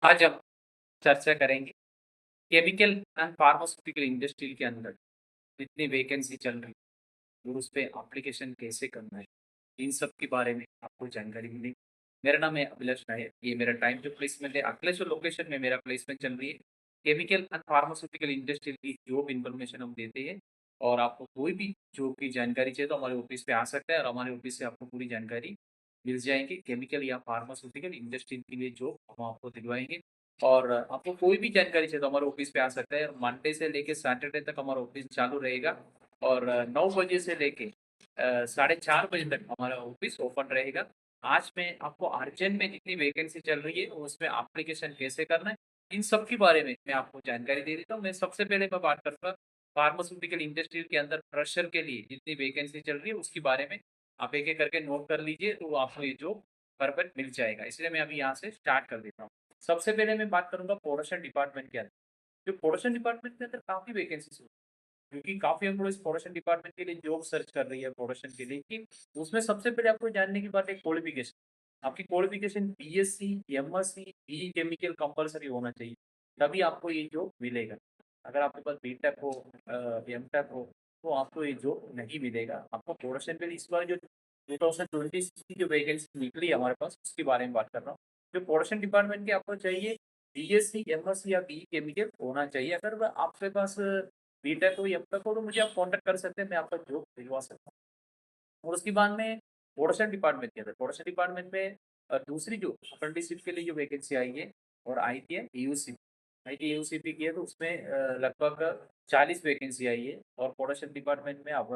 आज हम चर्चा करेंगे केमिकल एंड फार्मास्यूटिकल इंडस्ट्री के अंदर जितनी वैकेंसी चल रही है और उस पे एप्लीकेशन कैसे करना है, इन सब के बारे में आपको जानकारी मिलेगी। मेरा नाम है अभिलाष नायर। ये मेरा टाइम जो प्लेसमेंट है अखिलेश्वर लोकेशन में मेरा प्लेसमेंट चल रही है। केमिकल एंड फार्मास्यूटिकल इंडस्ट्री की जॉब इन्फॉर्मेशन हम देते हैं और आपको कोई भी जॉब की जानकारी चाहिए तो हमारे ऑफिस पे आ सकता है और हमारे ऑफिस से आपको पूरी जानकारी मिल जाएगी। केमिकल या फार्मास्यूटिकल इंडस्ट्री के लिए जॉब हम आपको दिलवाएंगे और आपको कोई भी जानकारी चाहिए तो हमारे ऑफिस पे आ सकता है। मंडे से लेके सैटरडे तक हमारा ऑफिस चालू रहेगा और 9 बजे से लेके 4:30 बजे तक हमारा ऑफिस ओपन रहेगा। आज मैं आपको अर्जेंट में जितनी वैकेंसी चल रही है उसमें एप्लीकेशन कैसे करना है, इन सब के बारे में मैं आपको जानकारी दे देता हूँ। मैं सबसे पहले मैं बात करूँगा फार्मास्यूटिकल इंडस्ट्री के अंदर फ्रेशर के लिए जितनी वैकेंसी चल रही है उसके बारे में। आप एक-एक करके नोट कर लीजिए तो आपको ये जॉब परफेक्ट मिल जाएगा। इसलिए मैं अभी यहाँ से स्टार्ट कर देता हूँ। सबसे पहले मैं बात करूँगा प्रोडक्शन डिपार्टमेंट के अंदर। जो प्रोडक्शन डिपार्टमेंट के अंदर काफ़ी वैकेंसीज़ होती है, क्योंकि काफ़ी एम्प्लॉइज़ प्रोडक्शन डिपार्टमेंट के लिए जॉब सर्च कर रही है प्रोडक्शन के लिए कि उसमें सबसे पहले आपको जानने की बात है क्वालिफ़िकेशन। आपकी qualification BSc, MSc, BE chemical compulsory होना चाहिए, तभी आपको ये जॉब मिलेगा। अगर आपके पास बीटेक हो एमटेक हो, तो आपको ये जॉब नहीं मिलेगा। आपको प्रोडक्शन के लिए इस बार जो 2026 की जो वैकेंसी निकली है हमारे पास, उसके बारे में बात कर रहा हूँ। जो प्रोडक्शन डिपार्टमेंट की आपको चाहिए बीएससी, एमएससी या बीई केमिकल होना चाहिए। अगर वह आपके पास बीटेक हो, एमटेक हो तो मुझे आप कॉन्टैक्ट कर सकते हैं, मैं आपका जॉब दिलवा सकता हूँ। और उसके बाद में प्रोडक्शन डिपार्टमेंट के अंदर प्रोडक्शन डिपार्टमेंट में दूसरी जो अप्रेंटिसशिप के लिए जो वैकेंसी आई है और आई थी यूसी आईटी यूसीपी की है, तो उसमें लगभग 40 वैकेंसी आई है और प्रोडक्शन डिपार्टमेंट में अब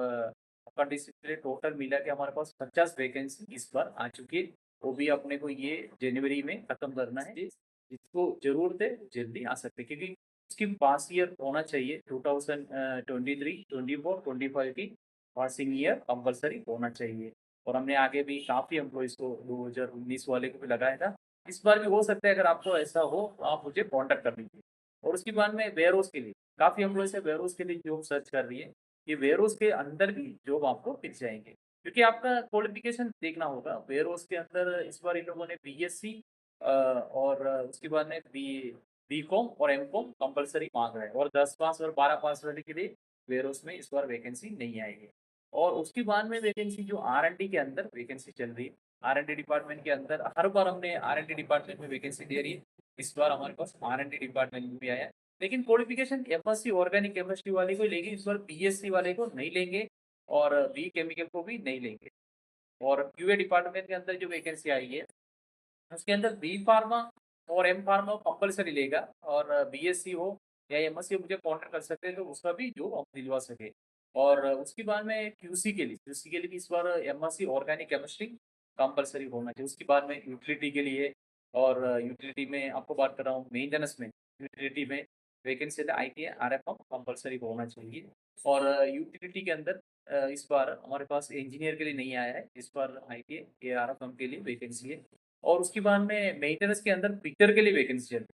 अप्रेंटिसशिप के लिए टोटल मिला के हमारे पास 50 वैकेंसी इस बार आ चुकी है। वो भी अपने को ये जनवरी में खत्म करना है। जिसको ज़रूरत है जल्दी आ सकते हैं, क्योंकि उसकी पास ईयर होना चाहिए 2023, 24, 25 की पासिंग ईयर कंपलसरी होना चाहिए। और हमने आगे भी काफ़ी एम्प्लॉइज़ को 2019 वाले को भी लगाया था। इस बार भी हो सकता है, अगर आपको ऐसा हो तो आप मुझे कॉन्टैक्ट कर लीजिए। और उसके बाद में वेयरहाउस के लिए काफ़ी एम्प्लॉइज़ है वेयरहाउस के लिए जॉब सर्च कर रही है। ये वेयरहाउस के अंदर भी जॉब आपको मिल जाएँगे, क्योंकि आपका क्वालिफ़िकेशन देखना होगा। वेयरहाउस के अंदर इस बार इन लोगों ने बीएससी और उसके बाद में बीकॉम और एमकॉम कंपल्सरी माँग रहे हैं और 10 पास और 12 पास वाले के लिए वेयरहाउस में इस बार वैकेंसी नहीं आएगी। और उसके बाद में वैकेंसी जो आर-एन-डी के अंदर वैकेंसी चल रही है, आर-एन-डी डिपार्टमेंट के अंदर हर बार हमने आर-एन-डी डिपार्टमेंट में वैकेंसी दे रही है। इस बार हमारे पास आर-एन-डी डिपार्टमेंट में भी आया है। लेकिन क्वालिफ़िकेशन एमएससी ऑर्गेनिक केमिस्ट्री वाले को ही लेंगे, इस बार बीएससी वाले को नहीं लेंगे और बी केमिकल को भी नहीं लेंगे। और क्यूए डिपार्टमेंट के अंदर जो वैकेंसी आई है उसके अंदर बी फार्मा और एम फार्मा कंपल्सरी लेगा और बीएससी हो या एमएससी मुझे कॉन्टैक्ट कर सकते हैं तो उसका भी जो हम दिलवा सके। और उसके बाद में क्यूसी के लिए भी इस बार एमएससी ऑर्गेनिक केमिस्ट्री कंपल्सरी होना चाहिए। उसके बाद में यूटिलिटी के लिए और यूटिलिटी में आपको बात कर रहा हूँ मेंटेनेंस में, यूटिलिटी में वैकेंसी आईटीआई आरएफएम कंपल्सरी होना चाहिए। और यूटिलिटी के अंदर इस बार हमारे पास इंजीनियर के लिए नहीं आया है, इस बार आईटीआई आरएफएम के लिए वैकेंसी है। और उसके बाद में मेंटेनेंस के अंदर फिटर के लिए वैकेंसी चल रही है।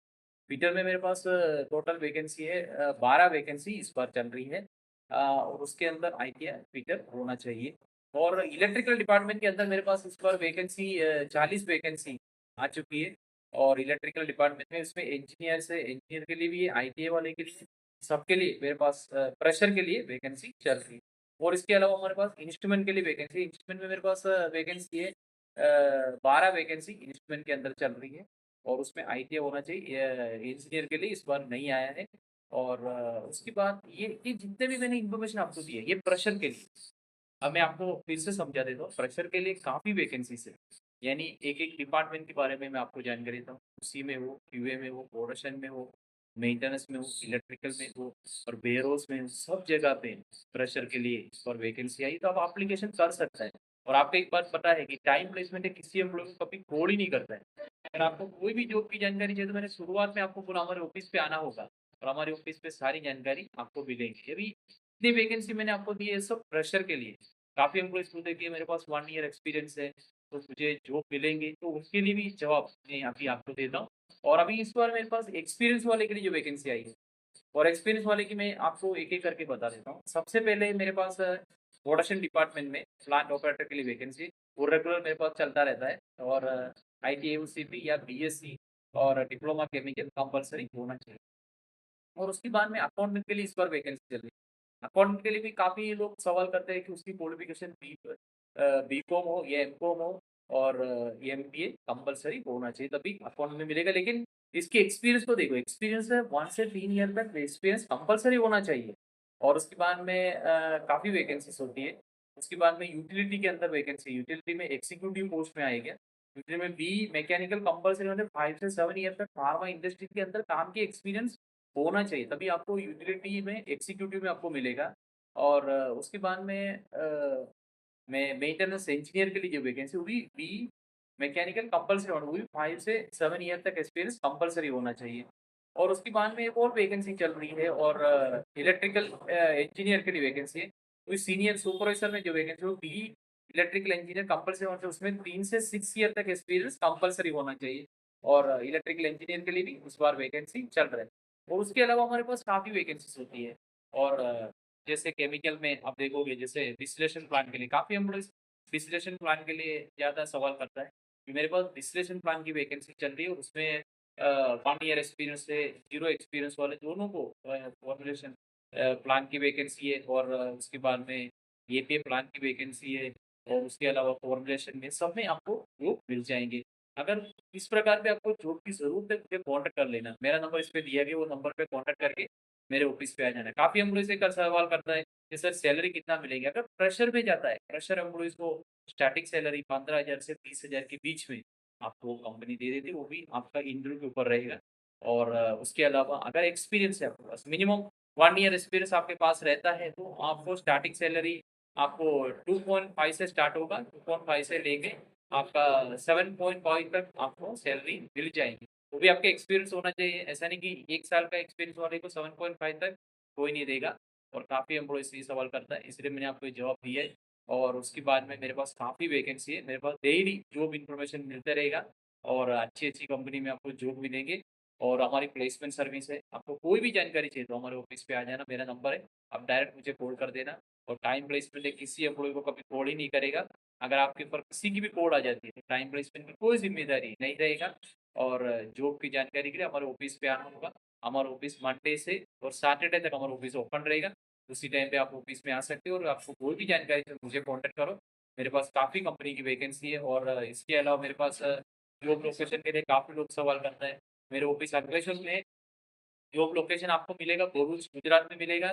फिटर में मेरे पास टोटल वैकेंसी है 12 वैकेंसी इस बार चल रही है। और उसके अंदर आईटीआई फिटर होना चाहिए। और इलेक्ट्रिकल डिपार्टमेंट के अंदर मेरे पास इस बार वैकेंसी 40 वैकेंसी आ चुकी है। और इलेक्ट्रिकल डिपार्टमेंट में इसमें इंजीनियर के लिए भी है, आईटीआई वाले के लिए, सबके लिए मेरे पास प्रेशर के लिए वैकेंसी चल रही है। और इसके अलावा हमारे पास इंस्ट्रूमेंट के लिए वैकेंसी इंस्ट्रूमेंट में मेरे पास वैकेंसी है 12 वैकेंसी इंस्ट्रूमेंट के अंदर चल रही है। और उसमें आईटीआई होना चाहिए, इंजीनियर के लिए इस बार नहीं आया है। और उसके बाद ये जितने भी मैंने इन्फॉर्मेशन आपको दी है ये प्रेशर के लिए। अब मैं आपको फिर से समझा देता हूँ, प्रेशर के लिए काफ़ी वैकेंसीज है। यानी एक एक डिपार्टमेंट के बारे में मैं आपको जानकारी देता हूँ, उसी में हो, क्यूए में हो, प्रोडक्शन में हो, मेंटेनेंस में हो, इलेक्ट्रिकल में हो और वेयरहाउस में हो, सब जगह पे प्रेशर के लिए और वैकेंसी आई तो आप एप्लीकेशन कर सकता है। और आपको एक बात पता है कि टाइम प्लेसमेंट है किसी एम्प्लॉय को कभी खोड़ ही नहीं करता है। अगर आपको कोई भी जॉब की जानकारी चाहिए तो मैंने शुरुआत में आपको बोला हमारे ऑफिस पे आना होगा और हमारे ऑफिस पे सारी जानकारी आपको मिलेगी। अभी इतनी वैकेंसी मैंने आपको दी है सब प्रेशर के लिए। काफ़ी एम्प्लॉइज़ बोलते हैं कि मेरे पास 1 ईयर एक्सपीरियंस है, तो मुझे जॉब मिलेंगी, तो उसके लिए भी जवाब मैं अभी आपको देता हूँ। और अभी इस बार मेरे पास एक्सपीरियंस वाले के लिए जो वैकेंसी आई है और एक्सपीरियंस वाले की मैं आपको एक-एक करके बता देता हूँ। सबसे पहले मेरे पास प्रोडक्शन डिपार्टमेंट में प्लांट ऑपरेटर के लिए वैकेंसी वो रेगुलर मेरे पास चलता रहता है। और आईटीआई-सीपी या बीएससी और डिप्लोमा केमिकल कंपलसरी होना चाहिए। और उसके बाद में अकाउंटेंट के लिए इस बार वैकेंसी चल रही है। अकाउंटेंट के लिए भी काफ़ी लोग सवाल करते हैं कि उसकी क्वालिफिकेशन बीकॉम हो या एमकॉम हो और एमबीए कंपलसरी होना चाहिए, तभी अकाउंट में मिलेगा। लेकिन इसकी एक्सपीरियंस को देखो, एक्सपीरियंस है 1 से 3 ईयर तक एक्सपीरियंस कंपलसरी होना चाहिए। और उसके बाद में काफ़ी वैकेंसीज होती है। उसके बाद में यूटिलिटी के अंदर वैकेंसी, यूटिलिटी में एग्जीक्यूटिव पोस्ट में आएगा। यूटिलिटी में बी मैकेनिकल कंपलसरी, मतलब 5 से 7 ईयर तक फार्मा इंडस्ट्री के अंदर काम की एक्सपीरियंस होना चाहिए, तभी आपको यूटिलिटी में एग्जीक्यूटिव में आपको मिलेगा। और उसके बाद में मैं मेंटेनेंस इंजीनियर के लिए जो वैकेंसी, वो भी बी मैकेनिकल कंपलसरी होना, वो भी 5 से 7 ईयर तक एक्सपीरियंस कंपलसरी होना चाहिए। और उसके बाद में एक और वैकेंसी चल रही है, और इलेक्ट्रिकल इंजीनियर के लिए वैकेंसी है। तो सीनियर सुपरवाइजर में जो वैकेंसी है वो बी इलेक्ट्रिकल इंजीनियर कंपलसरी होना चाहिए, उसमें 3 से 6 ईयर तक एक्सपीरियंस कंपलसरी होना चाहिए। और इलेक्ट्रिकल इंजीनियर के लिए भी इस बार वैकेंसी चल रहा है। और उसके अलावा हमारे पास काफ़ी वैकेंसीज होती है। और जैसे केमिकल में आप देखोगे, जैसे डिस्टिलेशन प्लांट के लिए काफ़ी एम्प्लॉइज़ डिस्टिलेशन प्लांट के लिए ज़्यादा सवाल करता है कि मेरे पास डिस्टिलेशन प्लांट की वैकेंसी चल रही है, और उसमें 1 ईयर एक्सपीरियंस से 0 एक्सपीरियंस वाले दोनों को फॉर्मुलेशन प्लांट की वैकेंसी है। और उसके बाद में एपीए प्लांट की वैकेंसी है। और उसके अलावा फॉर्मुलेशन में सब में आपको जॉब मिल जाएँगे। अगर इस प्रकार पे आपको जॉब की ज़रूरत है, मुझे कॉन्टैक्ट कर लेना। मेरा नंबर इस पे दिया गया है, वो नंबर पे कॉन्टैक्ट करके मेरे ऑफ़िस पे आ जाना। काफ़ी एम्प्लॉइज़ एक सवाल करता है कि सर सैलरी कितना मिलेगी? अगर फ्रेशर में जाता है, फ्रेशर एम्प्लॉइज़ को स्टार्टिंग सैलरी 15,000 से 30,000 के बीच में आपको कंपनी दे देती है, वो भी आपका इंटरव्यू के ऊपर रहेगा। और उसके अलावा अगर एक्सपीरियंस है आपके पास, मिनिमम 1 ईयर एक्सपीरियंस आपके पास रहता है, तो आपको स्टार्टिंग सैलरी आपको 2.5 से स्टार्ट होगा, 2.5 से लेके आपका 7.5 तक आपको सैलरी मिल जाएगी। वो भी आपके एक्सपीरियंस होना चाहिए, ऐसा नहीं कि 1 साल का एक्सपीरियंस वाले को 7.5 तक कोई नहीं देगा। और काफ़ी एम्प्लॉइज़ ये सवाल करता है, इसलिए मैंने आपको ये जवाब दिया है। और उसके बाद में मेरे पास काफ़ी वैकेंसी है, मेरे पास डेली जॉब इन्फॉर्मेशन मिलता रहेगा, और अच्छी-अच्छी कंपनी में आपको जॉब मिलेंगे। और हमारी प्लेसमेंट सर्विस है, आपको कोई भी जानकारी चाहिए तो हमारे ऑफिस पे आ जाना, मेरा नंबर है, आप डायरेक्ट मुझे कॉल कर देना। और टाइम प्लेसमेंट है, किसी एम्प्लॉयी को कभी कॉल ही नहीं करेगा। अगर आपके ऊपर किसी की भी कॉल आ जाती है तो टाइम प्लेसमेंट की कोई ज़िम्मेदारी नहीं रहेगा। और जॉब की जानकारी के लिए हमारे ऑफिस पे आना होगा। हमारा ऑफिस मंडे से और सैटरडे तक हमारा ऑफिस ओपन रहेगा। उसी टाइम पे आप ऑफिस में आ सकते हो, और आपको कोई भी जानकारी तो मुझे कॉन्टैक्ट करो। मेरे पास काफ़ी कंपनी की वैकेंसी है। और इसके अलावा मेरे पास जॉब लोकेशन के लिए काफ़ी लोग सवाल करते हैं। मेरे ऑफिस अंकलेश्वर में है। जॉब लोकेशन आपको मिलेगा भरूच गुजरात में मिलेगा।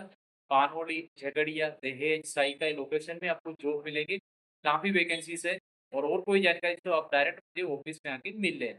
कानोली, झगड़िया, दहेज, साइका लोकेशन में आपको जॉब मिलेगी। काफ़ी वैकेंसीज़ है। और कोई जानकारी तो आप डायरेक्ट मुझे ऑफिस में आके मिल लेना।